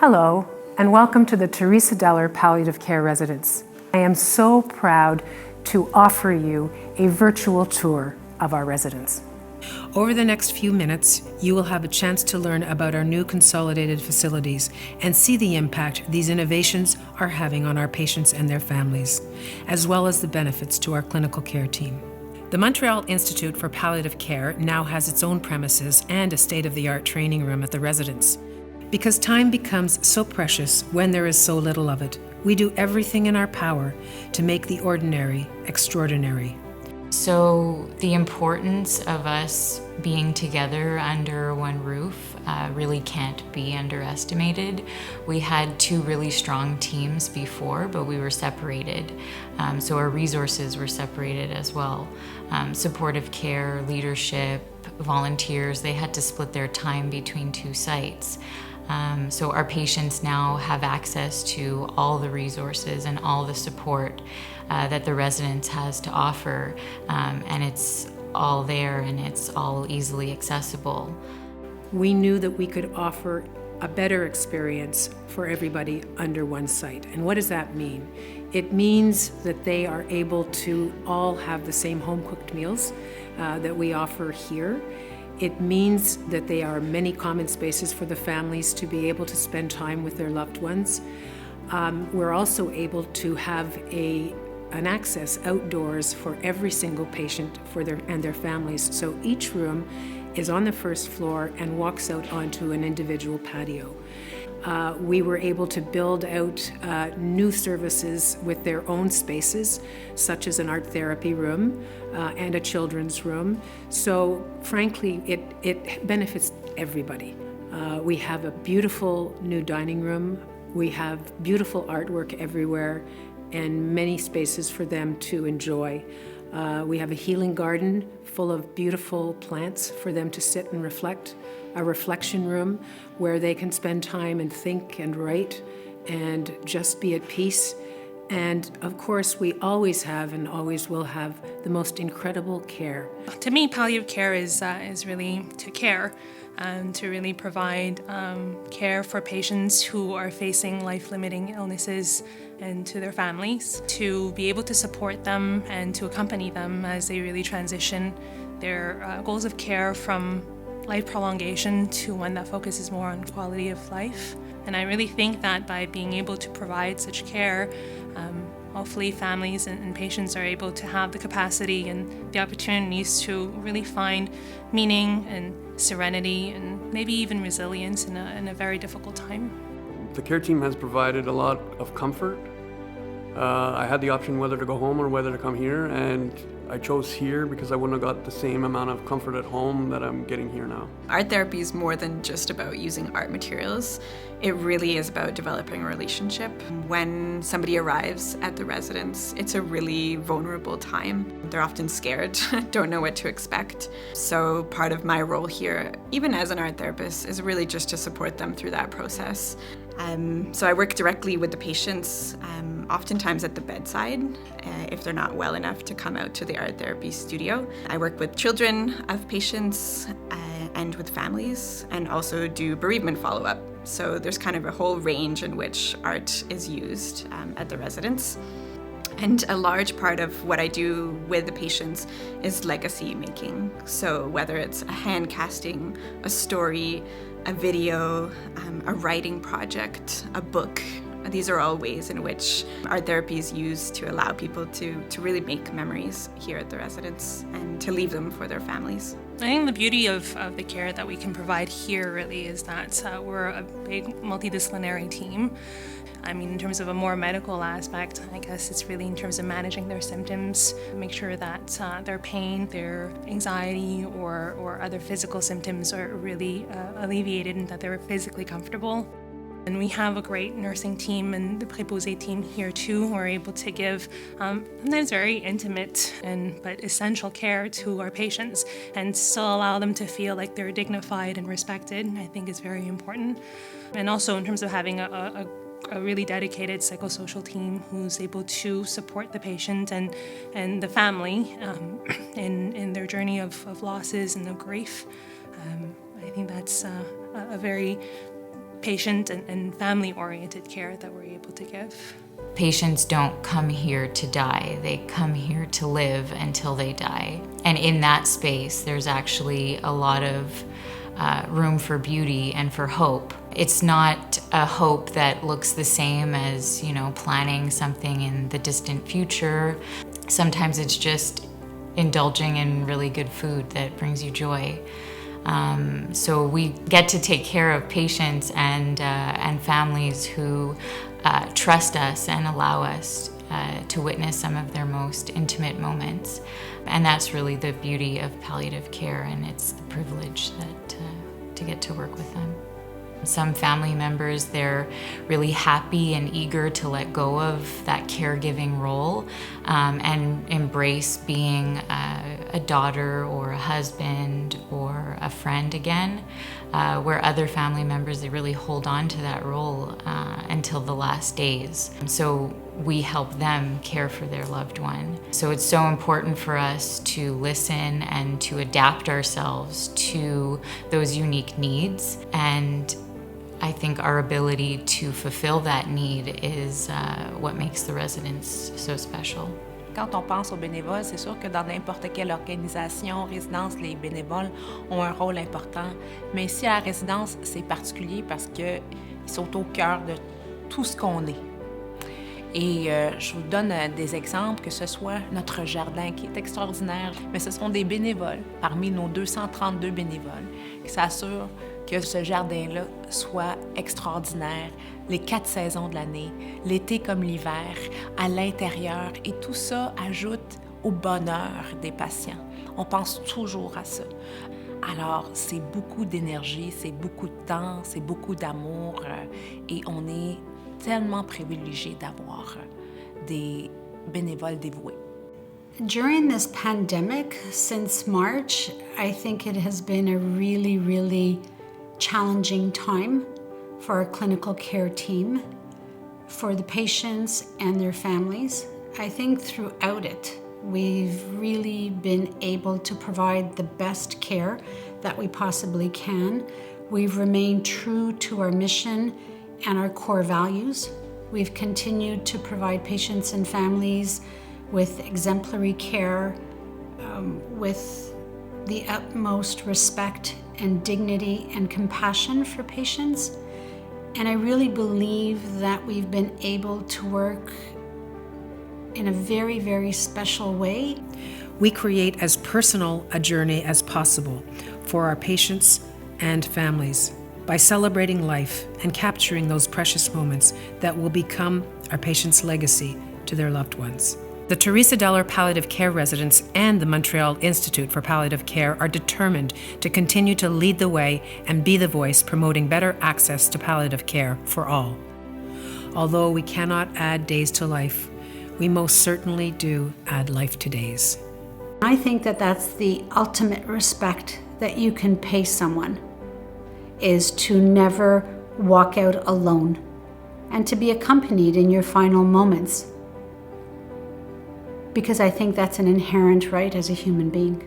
Hello, and welcome to the Teresa-Dellar Palliative Care Residence. I am so proud to offer you a virtual tour of our residence. Over the next few minutes, you will have a chance to learn about our new consolidated facilities and see the impact these innovations are having on our patients and their families, as well as the benefits to our clinical care team. The Montreal Institute for Palliative Care now has its own premises and a state-of-the-art training room at the residence. Because time becomes so precious when there is so little of it, we do everything in our power to make the ordinary extraordinary. So the importance of us being together under one roof really can't be underestimated. We had two really strong teams before, but we were separated. So our resources were separated as well. Supportive care, leadership, volunteers, they had to split their time between two sites. So our patients now have access to all the resources and all the support that the residence has to offer, and it's all there and it's all easily accessible. We knew that we could offer a better experience for everybody under one site. And what does that mean? It means that they are able to all have the same home-cooked meals that we offer here. It means that there are many common spaces for the families to be able to spend time with their loved ones. We're also able to have an access outdoors for every single patient and their families. So each room is on the first floor and walks out onto an individual patio. We were able to build out new services with their own spaces, such as an art therapy room and a children's room. So frankly, it benefits everybody. We have a beautiful new dining room. We have beautiful artwork everywhere and many spaces for them to enjoy. We have a healing garden full of beautiful plants for them to sit and reflect, a reflection room where they can spend time and think and write and just be at peace. And of course, we always have and always will have the most incredible care. To me, palliative care is really to care and to really provide care for patients who are facing life-limiting illnesses and to their families, to be able to support them and to accompany them as they really transition their goals of care from life prolongation to one that focuses more on quality of life. And I really think that by being able to provide such care, hopefully families and patients are able to have the capacity and the opportunities to really find meaning and serenity and maybe even resilience in a very difficult time. The care team has provided a lot of comfort. I had the option whether to go home or whether to come here, and I chose here because I wouldn't have got the same amount of comfort at home that I'm getting here now. Art therapy is more than just about using art materials. It really is about developing a relationship. When somebody arrives at the residence, it's a really vulnerable time. They're often scared, don't know what to expect. So part of my role here, even as an art therapist, is really just to support them through that process. So I work directly with the patients, oftentimes at the bedside, if they're not well enough to come out to the art therapy studio. I work with children of patients and with families, and also do bereavement follow-up. So there's kind of a whole range in which art is used at the residence. And a large part of what I do with the patients is legacy making. So whether it's a hand casting, a story, a video, a writing project, a book, these are all ways in which art therapy is used to allow people to really make memories here at the residence and to leave them for their families. I think the beauty of the care that we can provide here really is that we're a big multidisciplinary team. I mean, in terms of a more medical aspect, I guess it's really in terms of managing their symptoms, make sure that their pain, their anxiety, or other physical symptoms are really alleviated and that they're physically comfortable. And we have a great nursing team and the préposé team here too, who are able to give sometimes very intimate but essential care to our patients and still allow them to feel like they're dignified and respected. I think is very important. And also in terms of having a really dedicated psychosocial team who's able to support the patient and the family in their journey of losses and of grief. I think that's a very patient and family-oriented care that we're able to give. Patients don't come here to die. They come here to live until they die. And in that space, there's actually a lot of room for beauty and for hope. It's not a hope that looks the same as, planning something in the distant future. Sometimes it's just indulging in really good food that brings you joy. So we get to take care of patients and families who trust us and allow us to witness some of their most intimate moments. And that's really the beauty of palliative care, and it's the privilege that to get to work with them. Some family members, they're really happy and eager to let go of that caregiving role and embrace being a daughter or a husband or a friend again, where other family members, they really hold on to that role until the last days. So we help them care for their loved one. So it's so important for us to listen and to adapt ourselves to those unique needs. And I think our ability to fulfill that need is what makes the residence so special. Quand on pense aux bénévoles, c'est sûr que dans n'importe quelle organisation, résidence, les bénévoles ont un rôle important. Mais ici, à la résidence, c'est particulier parce qu'ils sont au cœur de tout ce qu'on est. Et je vous donne des exemples, que ce soit notre jardin qui est extraordinaire, mais ce sont des bénévoles, parmi nos 232 bénévoles, qui s'assurent que ce jardin-là soit extraordinaire, les 4 saisons de l'année, l'été comme l'hiver, à l'intérieur, et tout ça ajoute au bonheur des patients. On pense toujours à ça. Alors, c'est beaucoup d'énergie, c'est beaucoup de temps, c'est beaucoup d'amour, et on est tellement privilégiés d'avoir des bénévoles dévoués. During this pandemic, since March, I think it has been a really, really challenging time for our clinical care team, for the patients and their families. I think throughout it, we've really been able to provide the best care that we possibly can. We've remained true to our mission and our core values. We've continued to provide patients and families with exemplary care, with the utmost respect and dignity and compassion for patients. And I really believe that we've been able to work in a very, very special way. We create as personal a journey as possible for our patients and families by celebrating life and capturing those precious moments that will become our patients' legacy to their loved ones. The Teresa-Dellar Palliative Care Residence and the Montreal Institute for Palliative Care are determined to continue to lead the way and be the voice promoting better access to palliative care for all. Although we cannot add days to life, we most certainly do add life to days. I think that that's the ultimate respect that you can pay someone, is to never walk out alone and to be accompanied in your final moments. Because I think that's an inherent right as a human being.